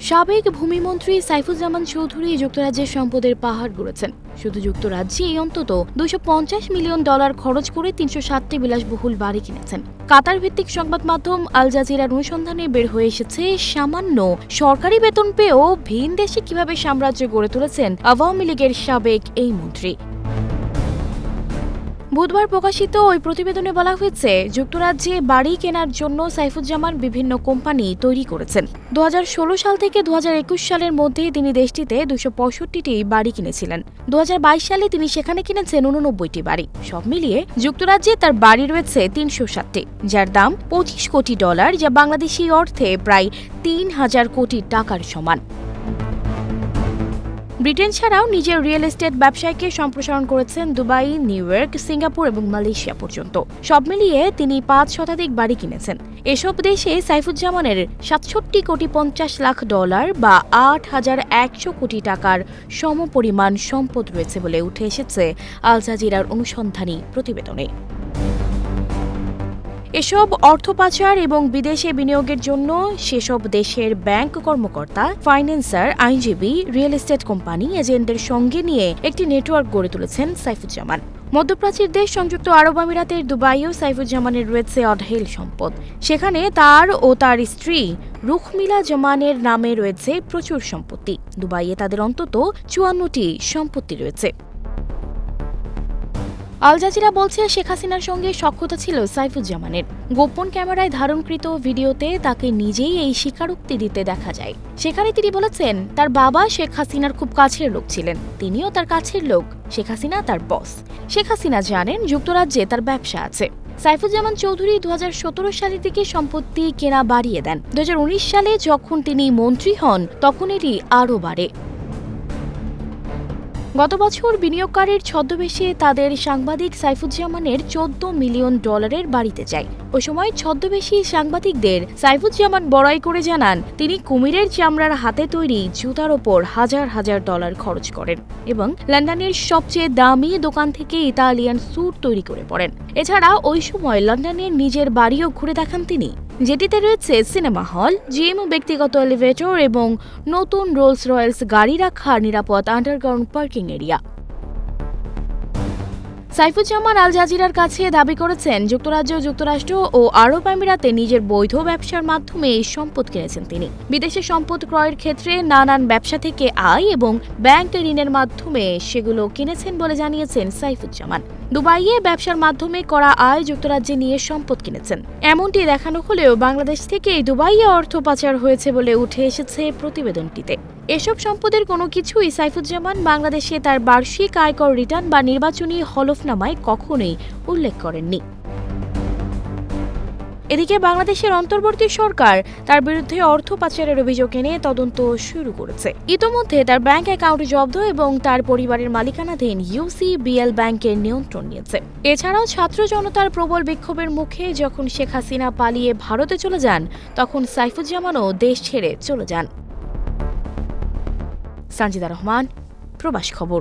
সাবেক ভূমিমন্ত্রী সাইফুজ্জামান চৌধুরী যুক্তরাজ্যের সম্পদের পাহাড় গড়েছেন। শুধু যুক্তরাজ্যেই অন্তত $250 মিলিয়ন খরচ করে 307টি বিলাসবহুল বাড়ি কিনেছেন। কাতার ভিত্তিক সংবাদ মাধ্যম আল জাজিরার অনুসন্ধানে বের হয়ে এসেছে, সামান্য সরকারি বেতন পেয়েও ভিন দেশে কিভাবে সাম্রাজ্য গড়ে তুলেছেন আওয়ামী লীগের সাবেক এই মন্ত্রী। বুধবার প্রকাশিত ওই প্রতিবেদনে বলা হয়েছে, যুক্তরাজ্যে বাড়ি কেনার জন্য সাইফুজ্জামান বিভিন্ন কোম্পানি তৈরি করেছেন। 2016 সাল থেকে 2021 সালের মধ্যে তিনি দেশটিতে 265টি বাড়ি কিনেছিলেন। 2022 সালে তিনি সেখানে কিনেছেন 89টি বাড়ি। সব মিলিয়ে যুক্তরাজ্যে তার বাড়ি রয়েছে 307টি, যার দাম $25 কোটি, যা বাংলাদেশি অর্থে প্রায় 3000 কোটি টাকার সমান। ব্রিটেন ছাড়াও নিজের রিয়েল এস্টেট ব্যবসায়কে সম্প্রসারণ করেছেন দুবাই, নিউ ইয়র্ক, সিঙ্গাপুর এবং মালয়েশিয়া পর্যন্ত। সব মিলিয়ে তিনি 5 শতাধিক বাড়ি কিনেছেন। এসব দেশে সাইফুজ্জামানের $67 কোটি 50 লাখ বা 8100 কোটি টাকার সমপরিমাণ সম্পদ রয়েছে বলে উঠে এসেছে আল জাজিরার অনুসন্ধানী প্রতিবেদনে। এসব অর্থ পাচার এবং বিদেশে বিনিয়োগের জন্য সেসব দেশের ব্যাংক কর্মকর্তা, ফাইন্যান্সার, আইনজীবী, রিয়েল এস্টেট কোম্পানি এজেন্টদের সঙ্গে নিয়ে একটি নেটওয়ার্ক গড়ে তুলেছেন সাইফুজ্জামান। মধ্যপ্রাচ্যের দেশ সংযুক্ত আরব আমিরাতের দুবাইও সাইফুজ্জামানের রয়েছে অঢেল সম্পদ। সেখানে তার ও তার স্ত্রী রুখমিলা জামানের নামে রয়েছে প্রচুর সম্পত্তি। দুবাইয়ে তাদের অন্তত 54টি সম্পত্তি রয়েছে। আল জাজিরা বলছে, শেখ হাসিনার সঙ্গে সখ্যতা ছিল সাইফুজ্জামানের। গোপন ক্যামেরায় ধারণকৃত ভিডিওতে তাকে নিজেই এই স্বীকারোক্তি দিতে দেখা যায়। সেখানে তিনি বলেছেন, তার বাবা শেখ হাসিনার খুব কাছের লোক ছিলেন, তিনিও তার কাছের লোক, শেখ হাসিনা তার বস। শেখ হাসিনা জানেন যুক্তরাজ্যে তার ব্যবসা আছে। সাইফুজ্জামান চৌধুরী 2017 সালের দিকে সম্পত্তি কেনা বাড়িয়ে দেন। 2019 সালে যখন তিনি মন্ত্রী হন, তখন এটি আরও বাড়ে। গত বছর বিনিয়োগকারীর ছদ্মবেশে তাদের সাংবাদিক সাইফুজ্জামানের $14 মিলিয়ন বাড়িতে যায়। ওই সময় ছদ্মবেশী সাংবাদিকদের সাইফুজ্জামান বড়াই করে জানান, তিনি কুমিরের চামড়ার হাতে তৈরি জুতার ওপর হাজার হাজার ডলার খরচ করেন এবং লন্ডনের সবচেয়ে দামি দোকান থেকে ইতালিয়ান স্যুট তৈরি করে পড়েন। এছাড়া ওই সময় লন্ডনের নিজের বাড়িও ঘুরে দেখান তিনি, যেটিতে রয়েছে সিনেমা হল, জিম, ব্যক্তিগত এলিভেটর এবং নতুন রোলস রয়েলস গাড়ি রাখার নিরাপদ আন্ডারগ্রাউন্ড পার্কিং এরিয়া। সাইফুজ্জামান আল জাজিরার কাছে দাবি করেছেন, যুক্তরাজ্য, যুক্তরাষ্ট্র ও আরব আমিরাতে নিজের বৈধ ব্যবসার মাধ্যমে এই সম্পদ কিনেছেন তিনি। বিদেশে সম্পদ ক্রয়ের ক্ষেত্রে নানান ব্যবসা থেকে আয় এবং ব্যাংক ঋণের মাধ্যমে সেগুলো কিনেছেন বলে জানিয়েছেন সাইফুজ্জামান। দুবাইয়ে ব্যবসার মাধ্যমে করা আয় যুক্তরাজ্যে নিয়ে সম্পদ কিনেছেন, এমনটি দেখানো হলেও বাংলাদেশ থেকে দুবাইয়ে অর্থ পাচার হয়েছে বলে উঠে এসেছে প্রতিবেদনটিতে। এসব সম্পদের কোনো কিছুই সাইফুজ্জামান বাংলাদেশে তার বার্ষিক আয়কর রিটার্ন বা নির্বাচনী হলফনামায় কখনোই উল্লেখ করেননি। এদিকে বাংলাদেশের অন্তর্বর্তী সরকার তার বিরুদ্ধে অর্থ পাচারের অভিযোগ এনে তদন্ত শুরু করেছে। ইতোমধ্যে তার ব্যাংক অ্যাকাউন্ট জব্দ এবং তার পরিবারের মালিকানাধীন UCBL ব্যাংকের নিয়ন্ত্রণ নিয়েছে। এছাড়াও ছাত্র জনতার প্রবল বিক্ষোভের মুখে যখন শেখ হাসিনা পালিয়ে ভারতে চলে যান, তখন সাইফুজ্জামানও দেশ ছেড়ে চলে যান। সানজিদা রহমান, প্রবাস খবর।